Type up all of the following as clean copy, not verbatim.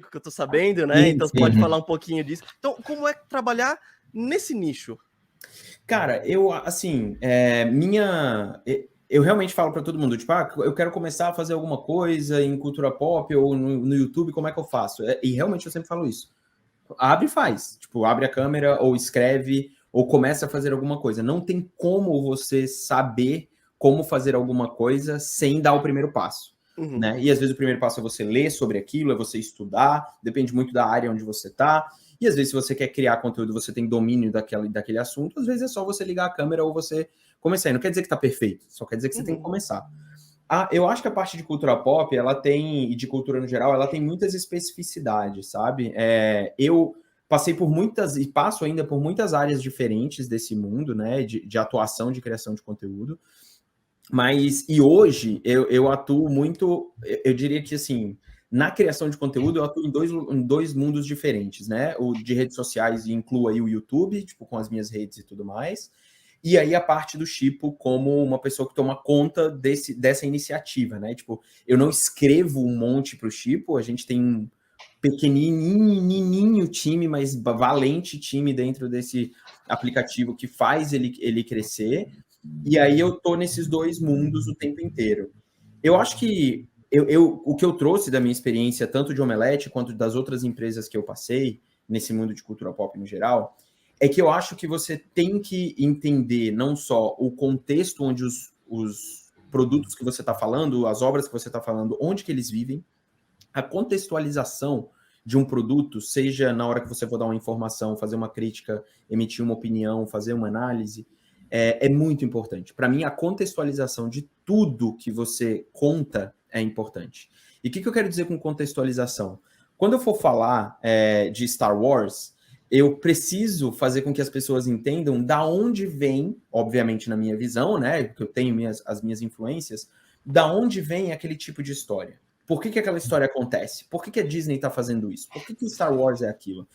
tecnológico, que eu tô sabendo, né? Então você pode falar um pouquinho disso. Então, como é trabalhar nesse nicho? Cara, eu realmente falo para todo mundo, tipo, eu quero começar a fazer alguma coisa em cultura pop ou no YouTube, como é que eu faço? E realmente eu sempre falo isso. Abre e faz. Tipo, abre a câmera ou escreve ou começa a fazer alguma coisa. Não tem como você saber como fazer alguma coisa sem dar o primeiro passo. Né? E às vezes o primeiro passo é você ler sobre aquilo, é você estudar, depende muito da área onde você está. E às vezes, se você quer criar conteúdo, você tem domínio daquele assunto, às vezes é só você ligar a câmera ou você começar. E não quer dizer que está perfeito, só quer dizer que você tem que começar. Eu acho que a parte de cultura pop, ela tem, e de cultura no geral, ela tem muitas especificidades, sabe? Eu passei por muitas, e passo ainda por muitas áreas diferentes desse mundo, né? De atuação, de criação de conteúdo. E hoje, eu atuo muito, eu diria que, assim, na criação de conteúdo, eu atuo em dois mundos diferentes, né? O de redes sociais inclui aí o YouTube, tipo, com as minhas redes e tudo mais. E aí a parte do Chipo como uma pessoa que toma conta dessa iniciativa, né? Tipo, eu não escrevo um monte para o Chipo, a gente tem um pequenininho time, mas valente time dentro desse aplicativo que faz ele crescer. E aí eu tô nesses dois mundos o tempo inteiro. Eu acho que o que eu trouxe da minha experiência, tanto de Omelete quanto das outras empresas que eu passei, nesse mundo de cultura pop no geral, é que eu acho que você tem que entender não só o contexto onde os produtos que você está falando, as obras que você está falando, onde que eles vivem, a contextualização de um produto, seja na hora que você for dar uma informação, fazer uma crítica, emitir uma opinião, fazer uma análise, é muito importante. Para mim, a contextualização de tudo que você conta é importante. E o que eu quero dizer com contextualização? Quando eu for falar de Star Wars, eu preciso fazer com que as pessoas entendam da onde vem, obviamente na minha visão, né, porque eu tenho as minhas influências, da onde vem aquele tipo de história. Por que aquela história acontece? Por que a Disney está fazendo isso? Por que Star Wars é aquilo?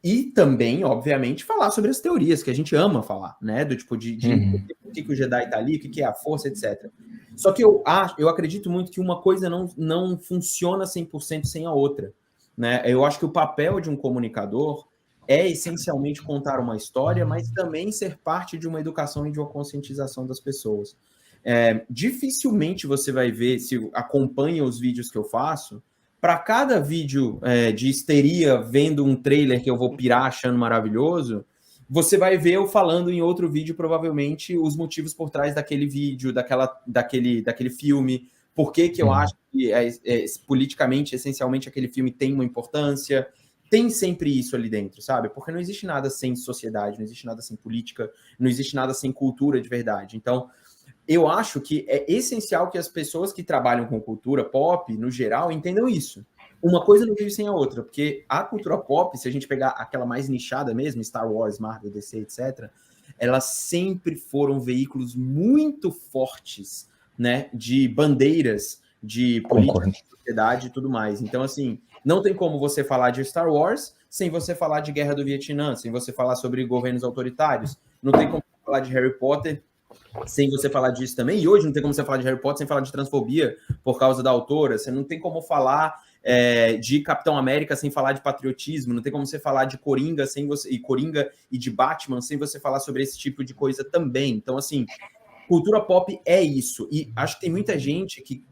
E também, obviamente, falar sobre as teorias, que a gente ama falar, né? Do tipo de por que o Jedi tá ali, o que é a força, etc. Só que eu acredito muito que uma coisa não funciona 100% sem a outra, né? Eu acho que o papel de um comunicador é essencialmente contar uma história, mas também ser parte de uma educação e de uma conscientização das pessoas. Dificilmente você vai ver, se acompanha os vídeos que eu faço, para cada vídeo de histeria, vendo um trailer que eu vou pirar achando maravilhoso, você vai ver eu falando em outro vídeo, provavelmente, os motivos por trás daquele vídeo, daquele filme, por que eu acho que politicamente, essencialmente, aquele filme tem uma importância. Tem sempre isso ali dentro, sabe? Porque não existe nada sem sociedade, não existe nada sem política, não existe nada sem cultura de verdade. Então, eu acho que é essencial que as pessoas que trabalham com cultura pop, no geral, entendam isso. Uma coisa não vive sem a outra, porque a cultura pop, se a gente pegar aquela mais nichada mesmo, Star Wars, Marvel, DC, etc., elas sempre foram veículos muito fortes, né, de bandeiras, de política, de sociedade e tudo mais. Então, assim, não tem como você falar de Star Wars sem você falar de Guerra do Vietnã, sem você falar sobre governos autoritários. Não tem como falar de Harry Potter sem você falar disso também. E hoje não tem como você falar de Harry Potter sem falar de transfobia por causa da autora. Você não tem como falar de Capitão América sem falar de patriotismo. Não tem como você falar de Coringa Coringa e de Batman sem você falar sobre esse tipo de coisa também. Então, assim, cultura pop é isso. E acho que tem muita gente que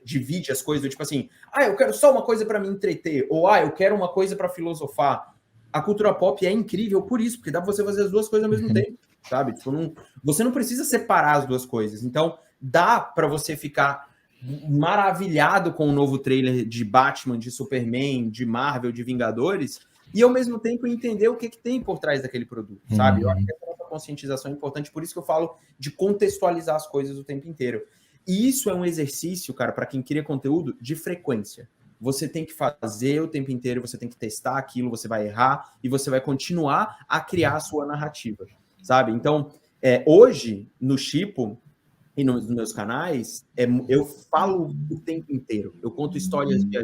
divide as coisas, tipo assim, eu quero só uma coisa para me entreter, ou eu quero uma coisa para filosofar. A cultura pop é incrível por isso, porque dá para você fazer as duas coisas ao mesmo tempo, sabe? Tipo, você não precisa separar as duas coisas. Então, dá para você ficar maravilhado com o novo trailer de Batman, de Superman, de Marvel, de Vingadores, e ao mesmo tempo entender o que tem por trás daquele produto, sabe? Eu acho que essa conscientização é importante, por isso que eu falo de contextualizar as coisas o tempo inteiro. E isso é um exercício, cara, para quem cria conteúdo, de frequência. Você tem que fazer o tempo inteiro, você tem que testar aquilo, você vai errar e você vai continuar a criar a sua narrativa, sabe? Então, hoje, no Chipo e nos meus canais, eu falo o tempo inteiro. Eu conto histórias de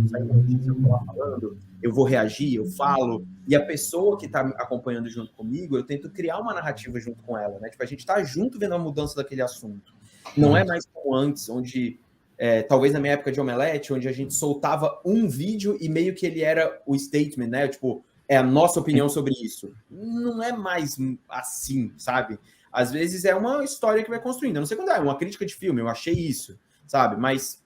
sai uma notícia, eu vou lá falando, eu vou reagir, eu falo, e a pessoa que está acompanhando junto comigo, eu tento criar uma narrativa junto com ela, né? Tipo, a gente está junto vendo a mudança daquele assunto. Não é mais como antes, onde talvez na minha época de Omelete, onde a gente soltava um vídeo e meio que ele era o statement, né? Tipo, é a nossa opinião sobre isso. Não é mais assim, sabe? Às vezes é uma história que vai construindo. Eu não sei quando é uma crítica de filme, eu achei isso, sabe? Mas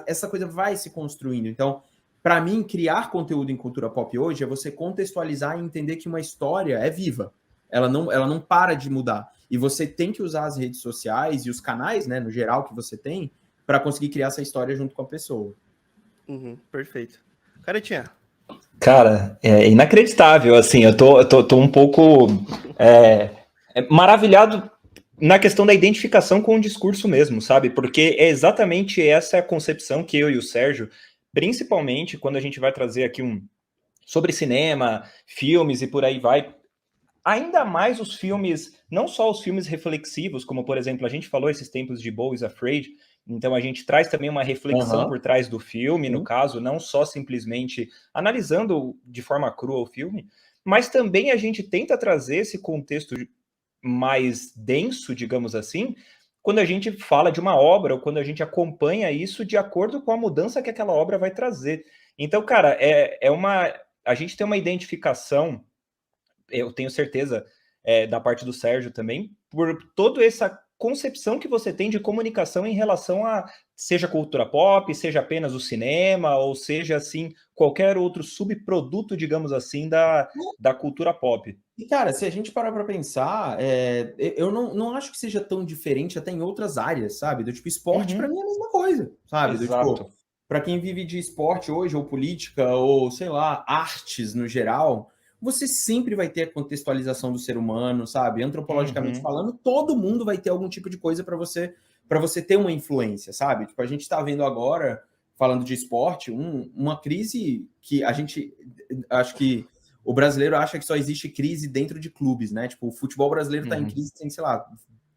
essa coisa vai se construindo. Então, para mim, criar conteúdo em cultura pop hoje é você contextualizar e entender que uma história é viva. Ela não para de mudar. E você tem que usar as redes sociais e os canais, né, no geral, que você tem, para conseguir criar essa história junto com a pessoa. Perfeito. Caretinha. Cara, é inacreditável, assim, eu tô um pouco maravilhado na questão da identificação com o discurso mesmo, sabe? Porque é exatamente essa a concepção que eu e o Sérgio, principalmente quando a gente vai trazer aqui sobre cinema, filmes e por aí vai, ainda mais os filmes, não só os filmes reflexivos, como por exemplo, a gente falou esses tempos de Beau is Afraid, então a gente traz também uma reflexão por trás do filme, no caso, não só simplesmente analisando de forma crua o filme, mas também a gente tenta trazer esse contexto mais denso, digamos assim, quando a gente fala de uma obra, ou quando a gente acompanha isso de acordo com a mudança que aquela obra vai trazer. Então, cara, a gente tem uma identificação, eu tenho certeza, da parte do Sérgio também, por toda essa concepção que você tem de comunicação em relação a, seja cultura pop, seja apenas o cinema, ou seja, assim, qualquer outro subproduto, digamos assim, da cultura pop. E, cara, se a gente parar para pensar, eu não acho que seja tão diferente até em outras áreas, sabe? Do tipo, esporte para mim é a mesma coisa, sabe? Exato. Do tipo, para quem vive de esporte hoje, ou política, ou sei lá, artes no geral, você sempre vai ter a contextualização do ser humano, sabe? Antropologicamente falando, todo mundo vai ter algum tipo de coisa para você ter uma influência, sabe? Tipo, a gente está vendo agora, falando de esporte, uma crise que a gente, acho que o brasileiro acha que só existe crise dentro de clubes, né? Tipo, o futebol brasileiro está em crise tem, sei lá,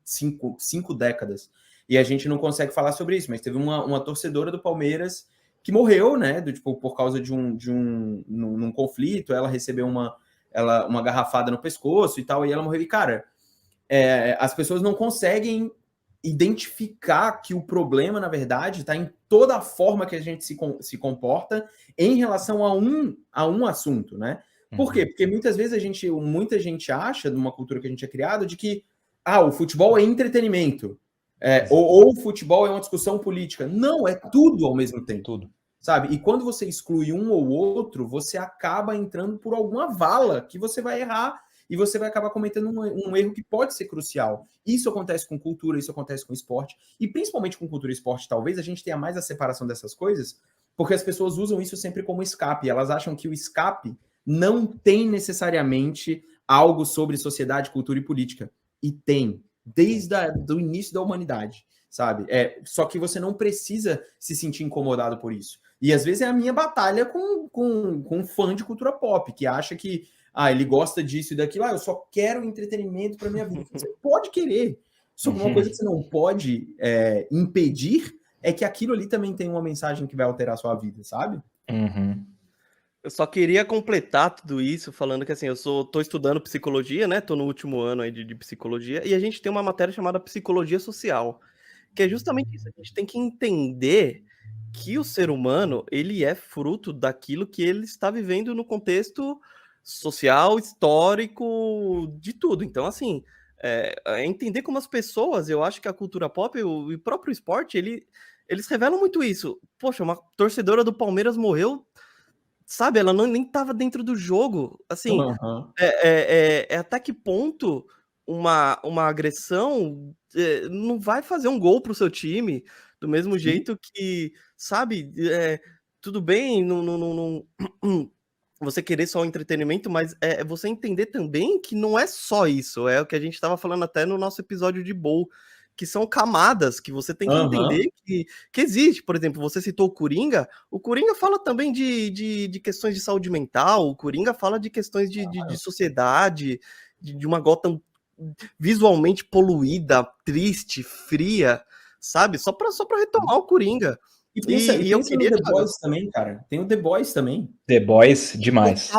cinco décadas. E a gente não consegue falar sobre isso, mas teve uma torcedora do Palmeiras que morreu, né? Tipo, por causa de num conflito, ela recebeu uma garrafada no pescoço e tal, e ela morreu. E, cara, as pessoas não conseguem identificar que o problema, na verdade, está em toda a forma que a gente se comporta em relação a um assunto, né? Por quê? Porque muitas vezes muita gente acha, numa cultura que a gente é criado, de que o futebol é entretenimento. Ou o futebol é uma discussão política. Não, é tudo ao mesmo tempo. Tudo. Sabe? E quando você exclui um ou outro, você acaba entrando por alguma vala que você vai errar e você vai acabar cometendo um erro que pode ser crucial. Isso acontece com cultura, isso acontece com esporte. E principalmente com cultura e esporte, talvez a gente tenha mais a separação dessas coisas, porque as pessoas usam isso sempre como escape. Elas acham que o escape não tem necessariamente algo sobre sociedade, cultura e política. E tem, desde o início da humanidade, sabe? Só que você não precisa se sentir incomodado por isso. E às vezes é a minha batalha com um fã de cultura pop, que acha que ele gosta disso e daquilo, eu só quero entretenimento para minha vida. Você pode querer. Só que uma coisa que você não pode impedir é que aquilo ali também tem uma mensagem que vai alterar a sua vida, sabe? Eu só queria completar tudo isso falando que assim, tô estudando psicologia, né? Tô no último ano aí de psicologia, e a gente tem uma matéria chamada psicologia social, que é justamente isso. A gente tem que entender que o ser humano, ele é fruto daquilo que ele está vivendo no contexto social, histórico, de tudo. Então, assim, entender como as pessoas, eu acho que a cultura pop, o próprio esporte, eles revelam muito isso. Poxa, uma torcedora do Palmeiras morreu, sabe? Ela nem estava dentro do jogo. Assim, até que ponto uma agressão não vai fazer um gol pro seu time, do mesmo jeito que, sabe, tudo bem, não você querer só o entretenimento, mas você entender também que não é só isso, é o que a gente estava falando até no nosso episódio de Bowl, que são camadas que você tem que entender que existe. Por exemplo, você citou o Coringa fala também de questões de saúde mental, o Coringa fala de questões de sociedade, de uma Gotham visualmente poluída, triste, fria, sabe? Só para retomar o Coringa. E eu queria no The Boys também, cara. Tem o The Boys também. The Boys, demais.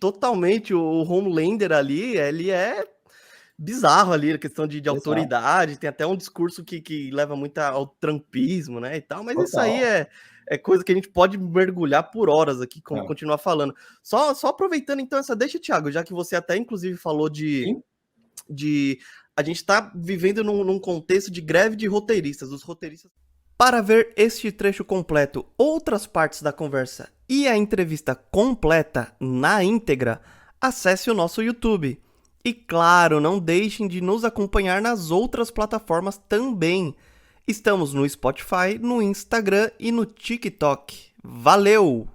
Totalmente. O Homelander ali, ele é bizarro ali, a questão de Exato. autoridade, tem até um discurso que leva muito ao trumpismo, né, e tal, mas isso aí Total. é coisa que a gente pode mergulhar por horas aqui, É. continuar falando. Só aproveitando então essa deixa, Thiago, já que você até inclusive falou Sim. de a gente tá vivendo num contexto de greve de roteiristas, os roteiristas. Para ver este trecho completo, outras partes da conversa e a entrevista completa na íntegra, acesse o nosso YouTube. E claro, não deixem de nos acompanhar nas outras plataformas também. Estamos no Spotify, no Instagram e no TikTok. Valeu!